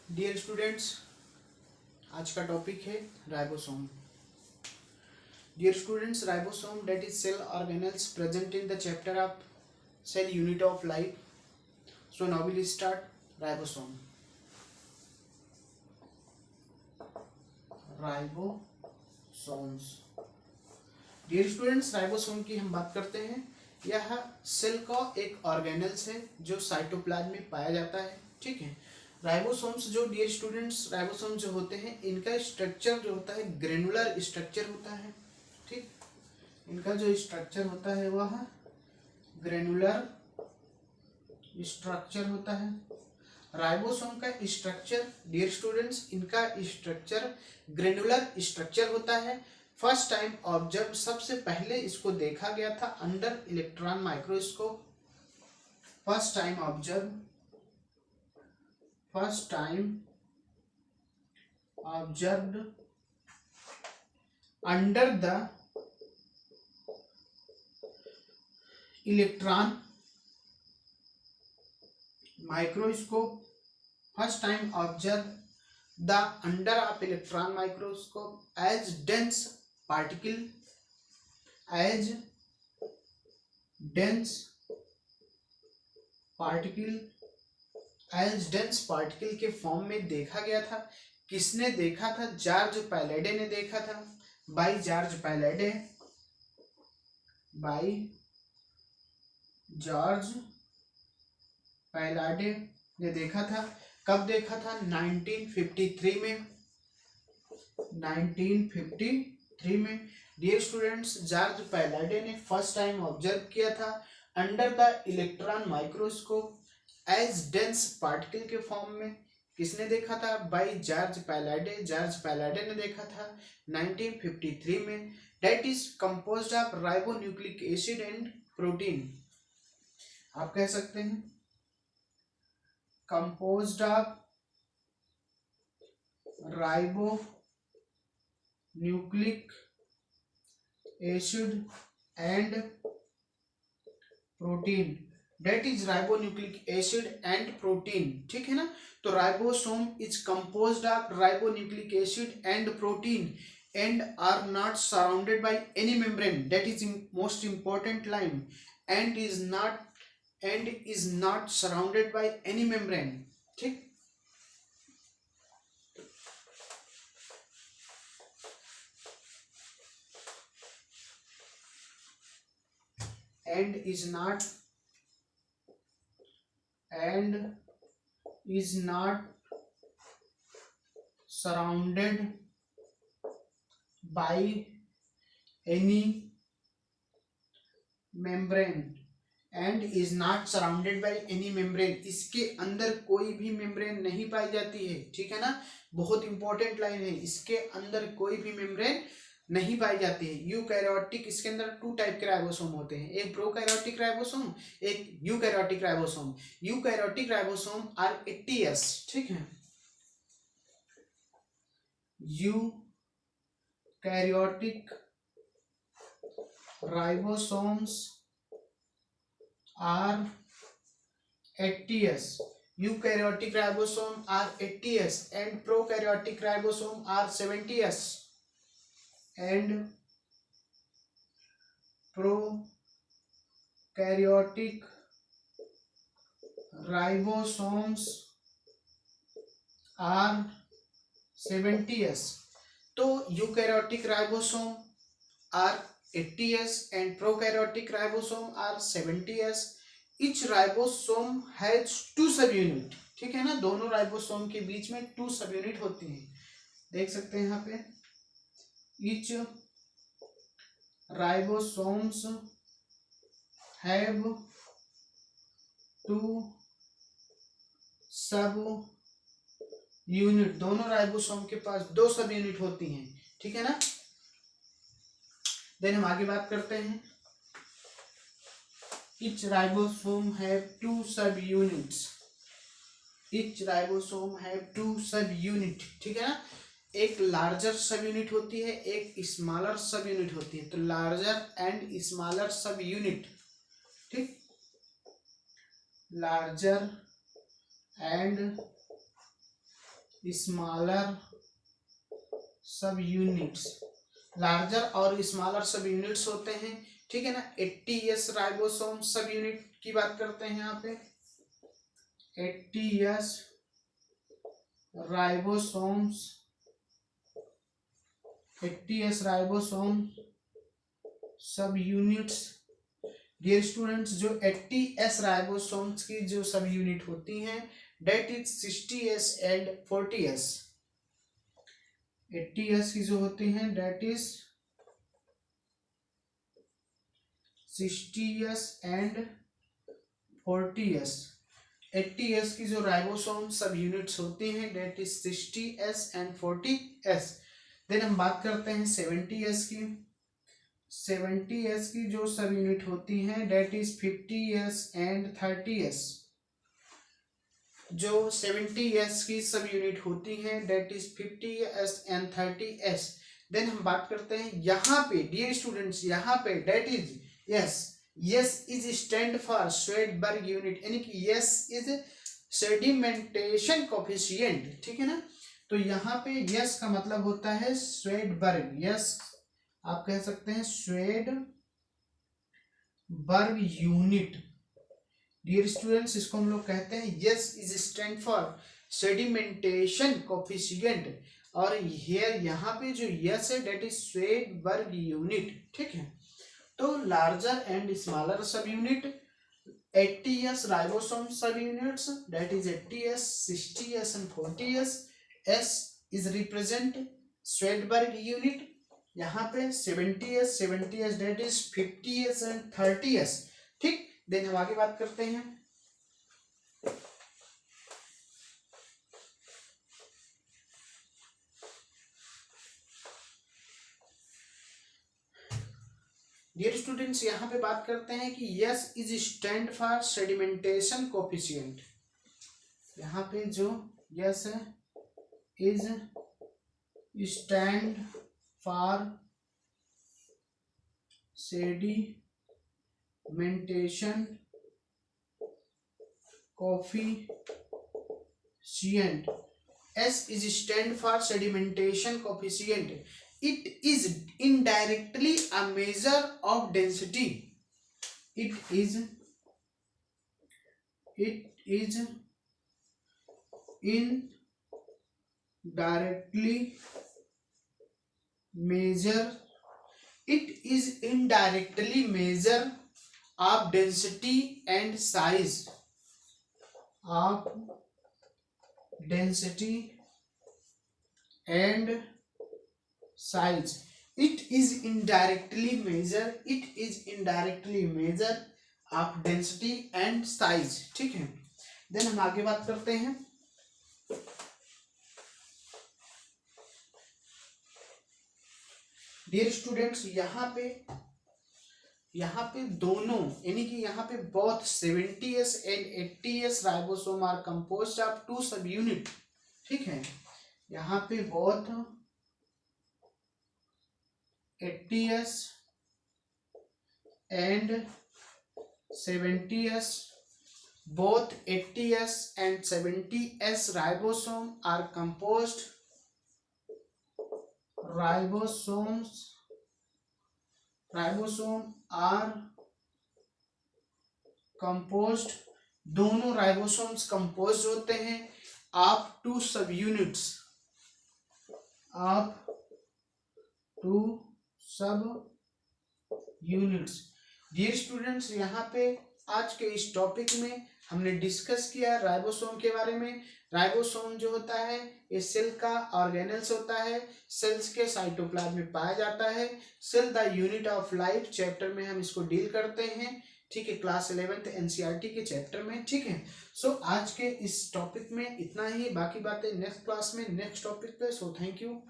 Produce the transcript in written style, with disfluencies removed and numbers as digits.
Dear students, आज का topic है ribosome. Dear students, ribosome that is cell organelles present in the chapter of cell unit of life. So now will start ribosome. Ribosomes. Dear students, ribosome की हम बात करते हैं। यह cell का एक ऑर्गेनेल्स है जो साइटोप्लाज्म में पाया जाता है। ठीक है। राइबोसोम्स जो डियर स्टूडेंट्स, राइबोसोम जो होते हैं इनका स्ट्रक्चर जो होता है ग्रेनुलर स्ट्रक्चर होता है। ठीक। इनका जो स्ट्रक्चर होता है वह ग्रेनुलर स्ट्रक्चर होता है। राइबोसोम का स्ट्रक्चर डियर स्टूडेंट्स, इनका स्ट्रक्चर ग्रेनुलर स्ट्रक्चर होता है। फर्स्ट टाइम ऑब्जर्व, सबसे पहले इसको देखा गया था under electron microscope. First time observe, first time observed under the electron microscope. First time observed the under of electron microscope as dense particle, as dense particle, as dense particle के form में देखा गया था। किसने देखा था? George पैलेडे ने देखा था। By George Palade, by George Palade ने देखा था। कब देखा था? 1953 में। 1953 में डियर स्टूडेंट्स, जॉर्ज पैलाडे ने फर्स्ट टाइम ऑब्जर्व किया था under the electron microscope as dense particle के फॉर्म में। किसने देखा था? By George Palade. George Palade ने देखा था 1953 में। That is composed of ribonucleic acid and protein. आप कह सकते हैं composed of ribonucleic acid and protein. That is ribonucleic acid and protein। ठीक है ना। तो ribosome is composed of ribonucleic acid and protein and are not surrounded by any membrane. That is most important line। and is not surrounded by any membrane। ठीक। and is not surrounded by any membrane। and is not surrounded by any membrane, इसके अंदर कोई भी membrane नहीं पाई जाती है। ठीक है ना। बहुत इंपॉर्टेंट लाइन है, इसके अंदर कोई भी मेम्ब्रेन नहीं पाई जाती है। यूकैरियोटिक, इसके अंदर टू टाइप के राइबोसोम होते हैं, एक प्रोकैरियोटिक राइबोसोम, एक eukaryotic ribosome. Eukaryotic ribosome are 80s। ठीक है। Eukaryotic ribosomes are 80s। Eukaryotic ribosome are 80s and prokaryotic ribosome are 70s। and prokaryotic ribosomes are 70s। तो eukaryotic ribosome are 80s and prokaryotic ribosome are 70s। each ribosome has 2 subunit। ठीक है ना। दोनों ribosome के बीच में 2 subunit होती हैं। देख सकते हैं यहाँ पे, each ribosomes have 2 subunit। दोनों राइबोसोम के पास 2 सब यूनिट होती हैं। ठीक है ना। देन हम आगे बात करते हैं। each ribosome have 2 subunits। each ribosome have 2 subunit। ठीक है ना। एक लार्जर सब यूनिट होती है, एक स्मॉलर सब यूनिट होती है। तो larger and smaller sub unit. ठीक। लार्जर एंड स्मॉलर सब यूनिट्स, लार्जर और स्मॉलर सब यूनिट्स होते हैं, ठीक है ना। 80s राइबोसोम सब यूनिट की बात करते हैं यहाँ पे। 80s ribosomes, 80s ribosome sub units. Dear students, जो 80s राइबोसोम्स की जो सब यूनिट होती हैं date is 60s and 40s। 80s की जो होती हैं date is 60s and 40s। 80s की जो राइबोसोम सब यूनिट्स होती हैं date is 60s and 40s। Then हम बात करते हैं 70s की। 70s की जो सब यूनिट होती हैं date is 50s and 30s। जो 70s की सब यूनिट होती हैं date is 50s and 30s। Then हम बात करते हैं यहाँ पे डियर स्टूडेंट्स, यहाँ पे that is S is stand for Svedberg unit, यानी कि यस इज सेडिमेंटेशन कोफिशिएंट, ठीक है ना। तो यहाँ पे यस का मतलब होता है श्वेडबर्ग, यस आप कह सकते हैं श्वेडबर्ग यूनिट। डियर स्टूडेंट्स, इसको हम लोग कहते हैं yes is stand for sedimentation coefficient, और हियर यहाँ पे जो यस है डेट इज श्वेडबर्ग यूनिट, ठीक है। तो larger and smaller sub unit 80s ribosome sub units that is 80s, 60s and 40s। S is represent Svedberg unit. यहाँ पे 70s date is 50s and 30s, ठीक। देन हम आगे बात करते हैं। डियर स्टूडेंट्स, यहाँ पे बात करते हैं कि yes is stand for sedimentation coefficient. यहाँ पे जो यस है is stand for sedimentation coefficient. S is stand for sedimentation coefficient. It is indirectly a measure of density. It is indirectly measure. It is indirectly measure of density and size of density and size. It is indirectly measure of density and size, ठीक है। Then हम आगे बात करते हैं। Dear students, यहाँ पे दोनों, यानी कि यहाँ पे both 70s and 80s ribosome are composed of 2 subunit, ठीक है। यहाँ पे both 80s and 70s, both 80s and 70s ribosome are composed, ribosome are composed, दोनों राइबोसोम्स कंपोज होते हैं ऑफ 2 सब यूनिट्स, ऑफ 2 सब यूनिट्स। डियर स्टूडेंट्स, यहाँ पे आज के इस टॉपिक में हमने डिस्कस किया राइबोसोम के बारे में। राइबोसोम जो होता है ये सेल का ऑर्गेनेल्स होता है, सेल्स के साइटोप्लाज्म में पाया जाता है। Cell the unit of life chapter में हम इसको डील करते हैं, ठीक है, क्लास 11th एनसीईआरटी के चैप्टर में, ठीक है। सो आज के इस टॉपिक में इतना ही, बाकी बातें नेक्स्ट क्लास में नेक्स्ट टॉपिक पे। So thank you.